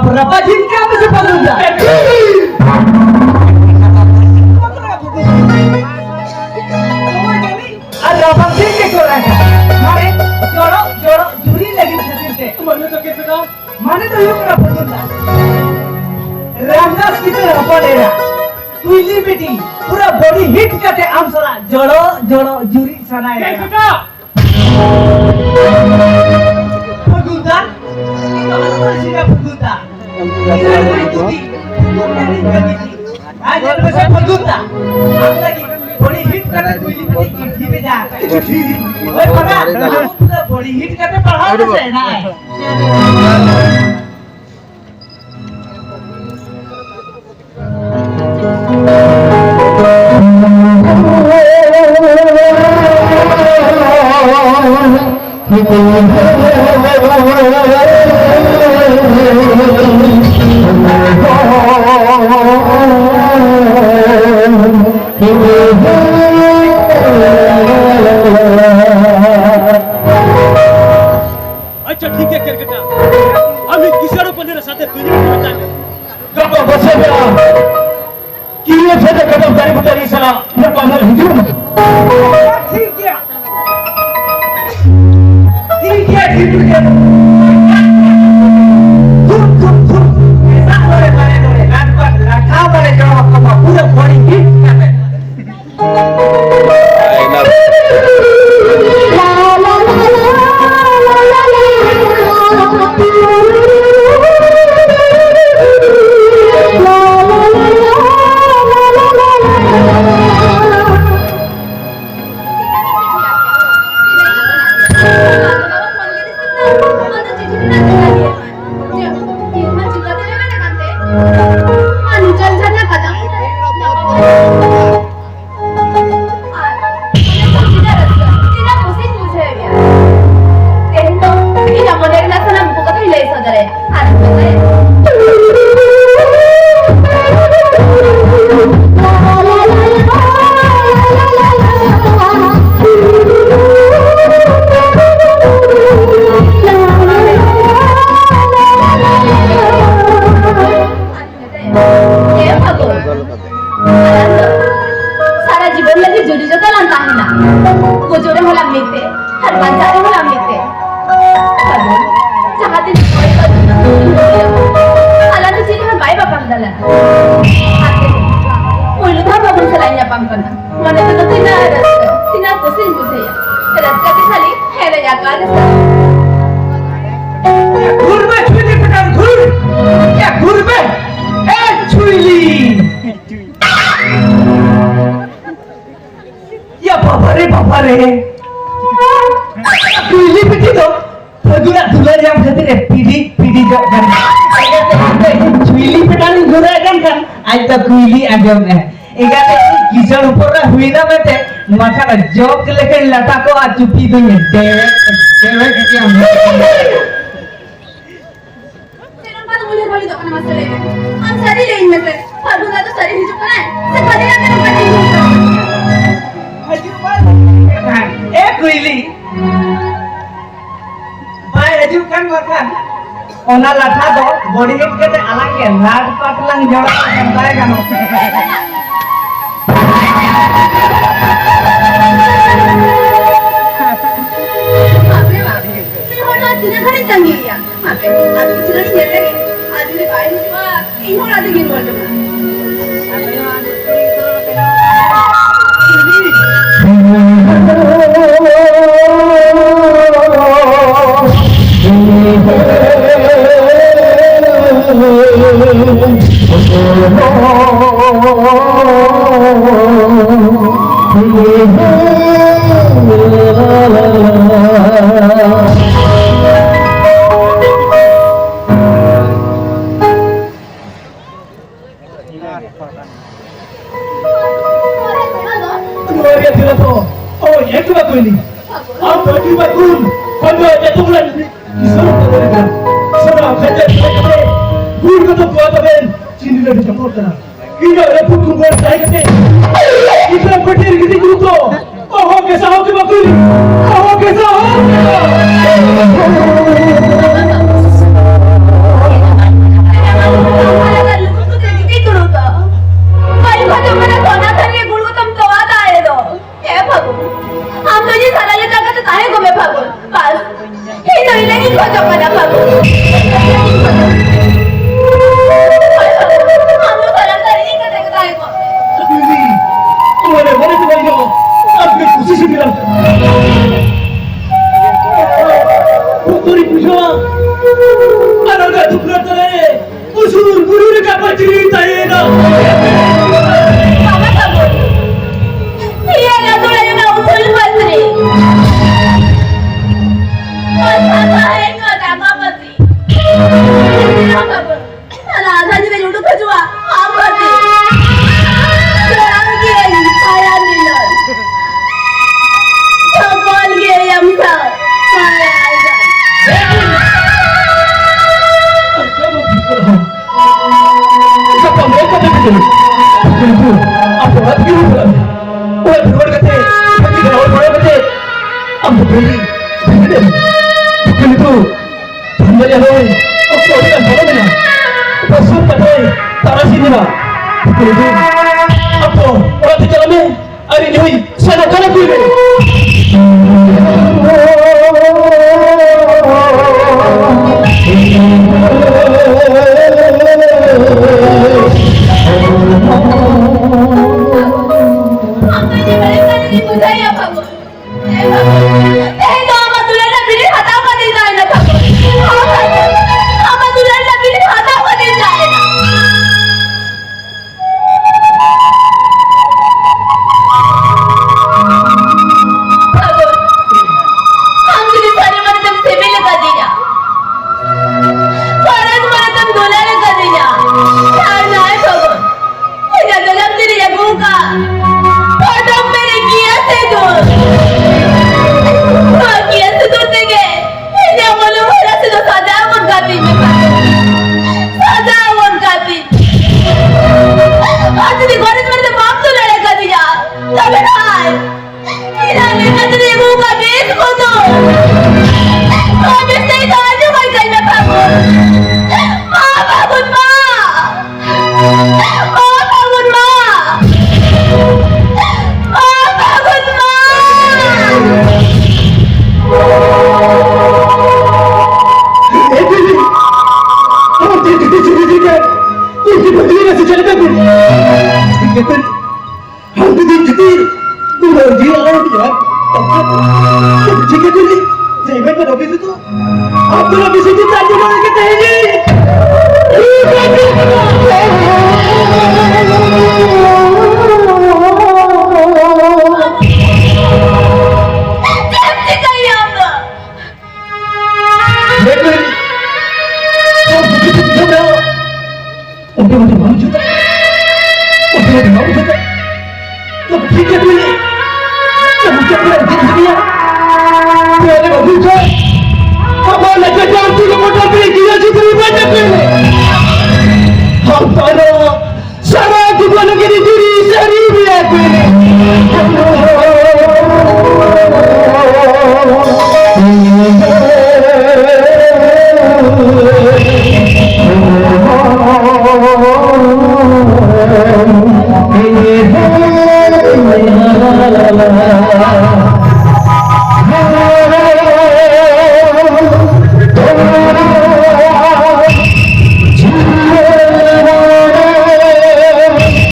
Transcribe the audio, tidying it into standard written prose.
berapa jika bisa pagunda ada apa sih korang mare jorok juri lagi khatir mana to kita mana to yuk kena pagunda ramdas kita apa dera kuili beti pura body hit kate am sara joro juri sana ya pagunda kita mana sih pagunda आज बस पगुंदा हम लगी बड़ी hit करने कोई चिट्ठी में जा ओए पता हम पूरा बड़ी हिट करने पढ़ा से ना अच्छा ठीक है करकटा हम किसानों पंद्रह साथे तुझे बताएंगे कब बसे मेरा किए थे कदम तारी बुतारी सला ये पागल हिजू ठीक है ऐसा होरे मारे रात पर रखा मारे जो आपका पूरा बॉडी हिट करते किसान ऊपर हुई ना बेटे मखा जॉब लेके लटा को आज चुपी तो ये देवे क्या तेरा बात मुझे बड़ी दुकान में चले हम सारी लेन में थे फालतू तो सारी ही चुका है से बड़ी ना तेरे बात ए कोइली भाई अजू kan makan ona lata do body heat kete alang ke lat patlang jora santai kano तिने खरी चंगी या आपे आज किसी ने ये लगे आज ने भाई हुआ इन्हों आदि गिन बोल दो Keluarga tidak tahu. Oh, ya itu aku ini. Apa juga pun, kalau jatuh bulan disuruh keluarga, sudah kerja kerja, guru kata buat apa? Sini dah dicampur tanah. Ini ada putru buat saya kata. Kita berdiri kita guru tu. Oh, कैसा हो के बाबू? Oh, कैसा हो? la la la la